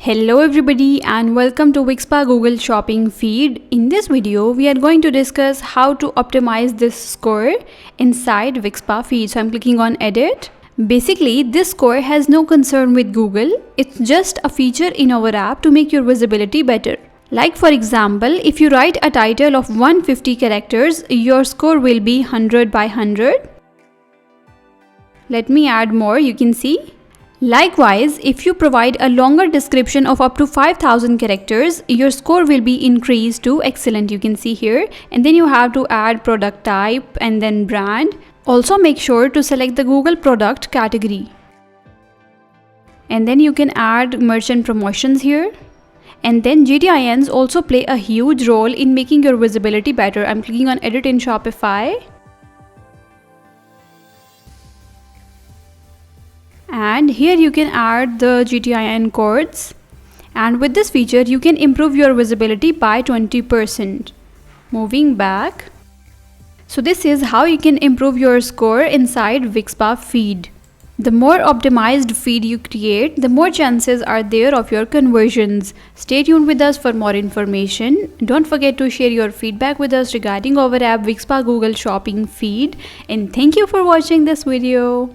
Hello everybody and welcome to Wixpa Google Shopping feed. In this video, we are going to discuss how to optimize this score inside Wixpa feed. So I'm clicking on edit. Basically, this score has no concern with Google. It's just a feature in our app to make your visibility better. Like for example, if you write a title of 150 characters, your score will be 100 by 100. Let me add more, you can see. Likewise, if you provide a longer description of up to 5000 characters, your score will be increased to excellent, you can see here. And then you have to add product type and then brand. Also make sure to select the Google product category. And then you can add merchant promotions here. And then GTINs also play a huge role in making your visibility better. I'm clicking on edit in Shopify. And here you can add the GTIN codes, and with this feature you can improve your visibility by 20%. Moving back. So this is how you can improve your score inside Wixpa feed. The more optimized feed you create, the more chances are there of your conversions. Stay tuned with us for more information. Don't forget to share your feedback with us regarding our app Wixpa Google Shopping feed, and thank you for watching this video.